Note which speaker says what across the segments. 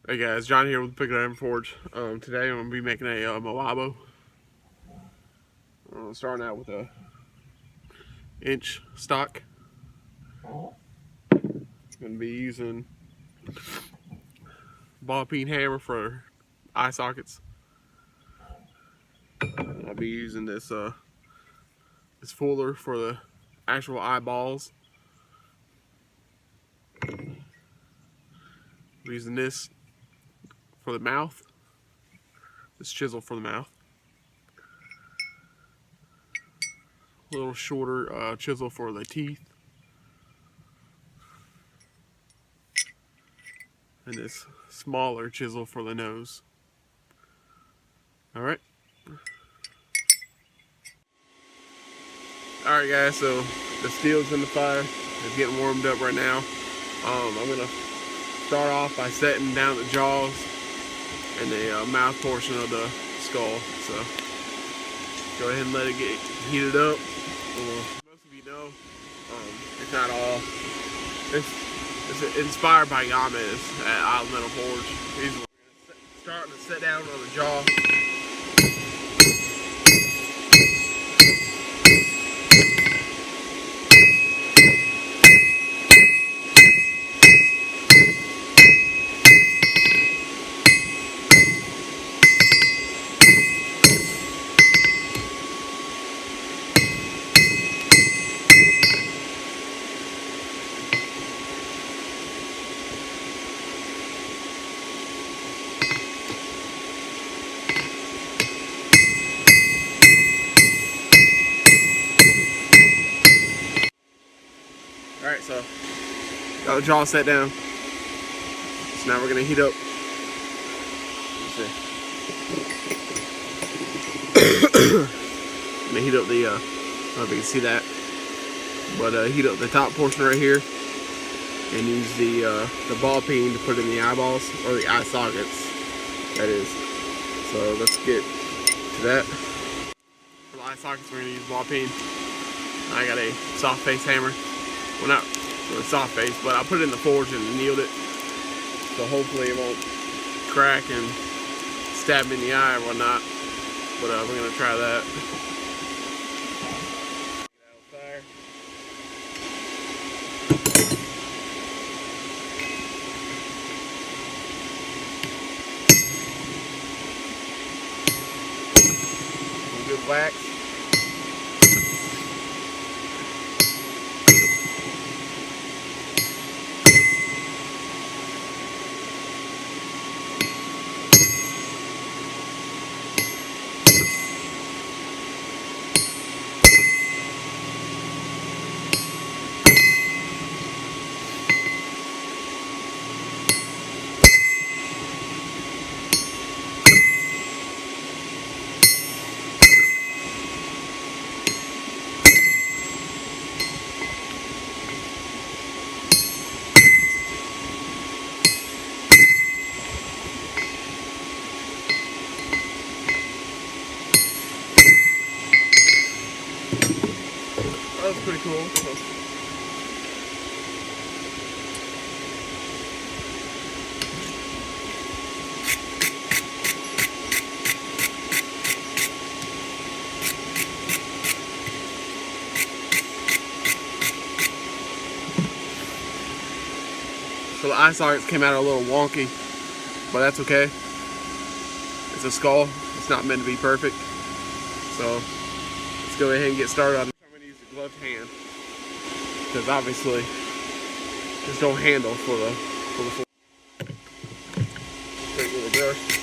Speaker 1: Hey guys, John here with Pick It Iron Forge. Today I'm going to be making a Moabo. Starting out with a inch stock. Going to be using ball peen hammer for eye sockets. I'll be using this fuller for the actual eyeballs. I'm using this for the mouth. This chisel for the mouth. A little shorter chisel for the teeth. And this smaller chisel for the nose. Alright. Alright guys, so the steel's in the fire. It's getting warmed up right now. I'm going to start off by setting down the jaws and the mouth portion of the skull. So go ahead and let it get heated up. Most of you know, it's not all. It's inspired by Yamas at Island Metal Forge. We're starting to set down on the jaw. Alright, so got the jaw set down. So now we're going to heat up. Let's see. I'm going to heat up the, I don't know if you can see that, but heat up the top portion right here and use the ball peen to put in the eyeballs, or the eye sockets, that is. So let's get to that. For the eye sockets, we're going to use ball peen. I got a soft face hammer. Well, not really soft face, but I put it in the forge and annealed it. So hopefully it won't crack and stab me in the eye or whatnot. But we're going to try that. Some good wax. That was pretty cool. So the eye sockets came out a little wonky, but that's okay. It's a skull. It's not meant to be perfect. So let's go ahead and get started on this. I'm going to use the gloved hand because obviously there's no handle for the fork. Take a little brush.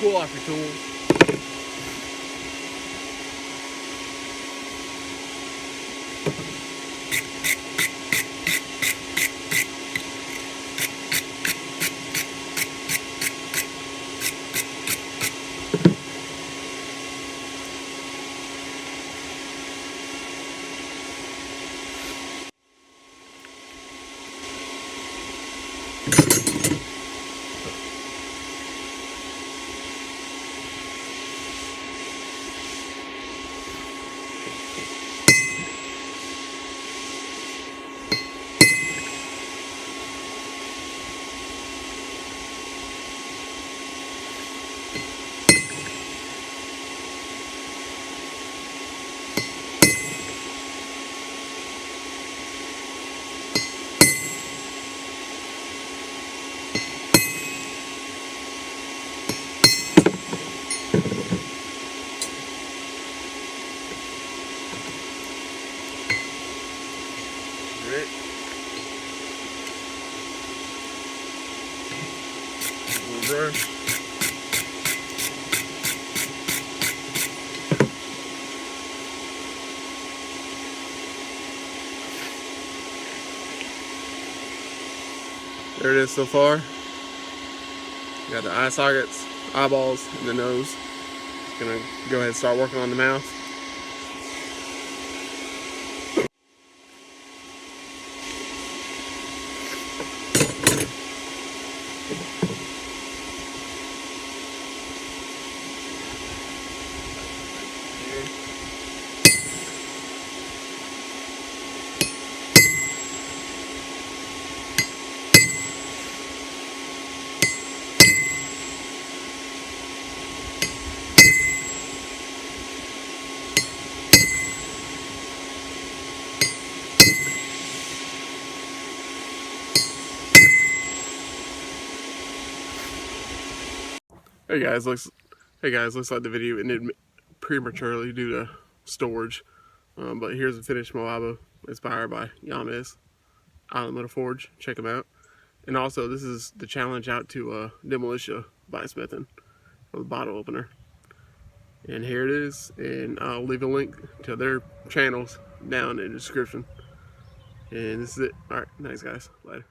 Speaker 1: Cool off your tools. little dry. There it is so far. Got the eye sockets, eyeballs, and the nose. Just gonna go ahead and start working on the mouth. Hey guys, looks like the video ended prematurely due to storage. But here's a finished Moabo inspired by Yames Island Metal Forge. Check them out. And also, this is the challenge out to demolitia blacksmithing for the bottle opener. And here it is. And I'll leave a link to their channels down in the description. And this is it. Alright, thanks guys. Later.